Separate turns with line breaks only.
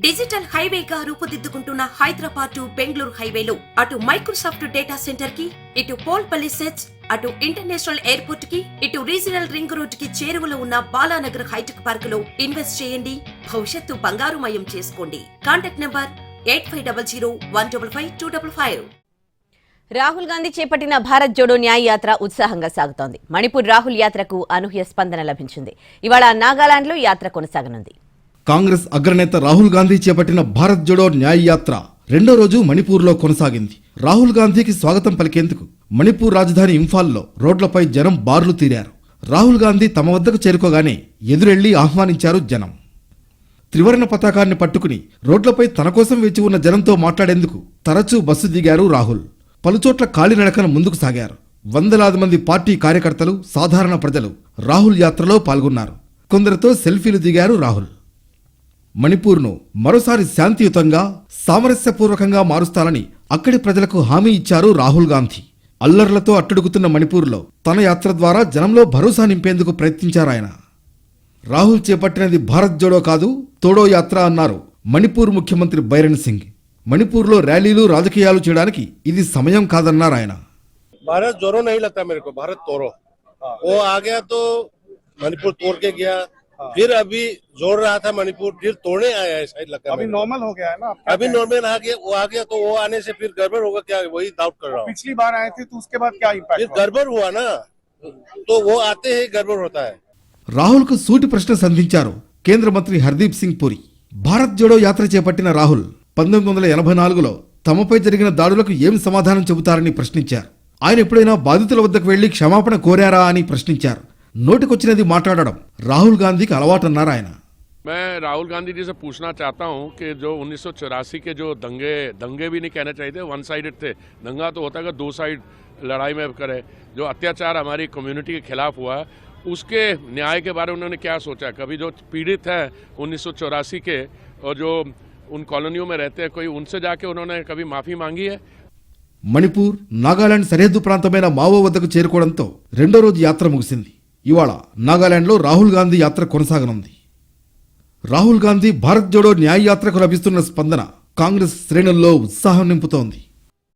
Digital హైవేగా రూపుదిద్దుకుంటున్న Hyderabad to Bengaluru హైవేలో అటు Microsoft data centre కి, ఇటు పోల్పల్లి సెట్స్, అటు ఇంటర్నేషనల్ ఎయిర్పోర్ట్ కి, ఇటు రీజనల్ రింగ్ రోడ్ కి చేరువలో ఉన్న బాలానగర్ హైటెక్ పార్క్ లో ఇన్వెస్ట్ చేయండి. భవిష్యత్తు బంగారుమయం చేసుకోండి. Contact number 8500-155-255.
రాహుల్ గాంధీ చేపట్టిన భారత్ జోడో న్యాయ యాత్ర ఉత్సాహంగా సాగుతోంది. మణిపూర్ రాహుల్ యాత్రకు అనూహ్య స్పందన లభించింది. ఇవాళ నాగాలాండ్లో యాత్ర కొనసాగనుంది.
కాంగ్రెస్ అగ్రనేత రాహుల్ గాంధీ చేపట్టిన భారత్ జోడో న్యాయ యాత్ర రెండో రోజు మణిపూర్లో కొనసాగింది. రాహుల్ గాంధీకి స్వాగతం పలికేందుకు మణిపూర్ రాజధాని ఇంఫాల్లో రోడ్లపై జనం బారులు తీరారు. రాహుల్ గాంధీ తమ వద్దకు చేరుకోగానే ఎదురెళ్లి ఆహ్వానించారు జనం. త్రివర్ణ పతాకాన్ని పట్టుకుని రోడ్లపై తన కోసం వేచి ఉన్న జనంతో మాట్లాడేందుకు తరచూ బస్సు దిగారు రాహుల్. పలుచోట్ల కాలినడకన ముందుకు సాగారు. వందలాది మంది పార్టీ కార్యకర్తలు, సాధారణ ప్రజలు రాహుల్ యాత్రలో పాల్గొన్నారు. కొందరితో సెల్ఫీలు దిగారు రాహుల్. మణిపూర్ను మరోసారి శాంతియుతంగా, సామరస్యపూర్వకంగా మారుస్తానని అక్కడి ప్రజలకు హామీ ఇచ్చారు రాహుల్ గాంధీ. అల్లర్లతో అట్టుడుగుతున్న మణిపూర్లో తన యాత్ర ద్వారా జనంలో భరోసా నింపేందుకు ప్రయత్నించారాయన. రాహుల్ చేపట్టినది భారత్ జోడో కాదు, తోడో యాత్ర అన్నారు మణిపూర్ ముఖ్యమంత్రి బైరన్ సింగ్. మణిపూర్లో ర్యాలీలు, రాజకీయాలు చేయడానికి ఇది సమయం కాదన్నారు ఆయన.
भारत जोरो नहीं लगता मेरे को, भारत तोड़ो। वो आ गया तो मणिपुर तोड़ के गया, फिर अभी जोड़ रहा था मणिपुर, फिर तोड़ने आया है शायद लगता है।
अभी नॉर्मल हो गया है ना,
अभी नॉर्मल आ गया तो वो आने से फिर गड़बड़ होगा क्या, वही डाउट कर रहा हूँ।
पिछली बार आए थे तो उसके बाद क्या
फिर
इम्पैक्ट
गड़बड़ हुआ ना, तो वो आते ही गड़बड़ होता है।
రాహుల్ కు సూటి ప్రశ్న సంధించారు కేంద్ర మంత్రి హర్దీప్ సింగ్ పురి. భారత్ జోడో యాత్ర చేపట్టిన రాహుల్ 1984లో తమపై జరిగిన దాడులకు ఏం సమాధానం చెబుతారని ప్రశ్నించారు. ఆయన ఎప్పుడైనా బాధితుల వద్దకు వెళ్లి క్షమాపణ కోరారా అని ప్రశ్నించారు. నోటికొచ్చినది మాట్లాడడం రాహుల్ గాంధీకి అలవాటన్నారు ఆయన.
मैं राहुल गांधी जी से पूछना चाहता हूं कि जो 1984 के जो दंगे भी नहीं कहना चाहिए थे, वन साइडेड थे। दंगा तो होता है दो साइड लड़ाई में करे। जो अत्याचार हमारी कम्युनिटी के खिलाफ हुआ उसके न्याय के बारे में उन्होंने क्या सोचा? कभी जो पीड़ित हैं 1984 के और जो उन कॉलोनियों में रहते हैं, कोई उनसे जाके उन्होंने कभी माफी मांगी है?
మణిపూర్, నాగాలాండ్ సరిహద్దు ప్రాంతమైన మావో వద్దకు చేరుకోవడంతో రెండో రోజు యాత్ర ముగిసింది. ఇవాళ నాగాలాండ్లో రాహుల్ గాంధీ యాత్ర కొనసాగనుంది. రాహుల్ గాంధీ భారత్ జోడో న్యాయ యాత్రకు లభిస్తున్న స్పందన కాంగ్రెస్ శ్రేణుల్లో ఉత్సాహం నింపుతోంది.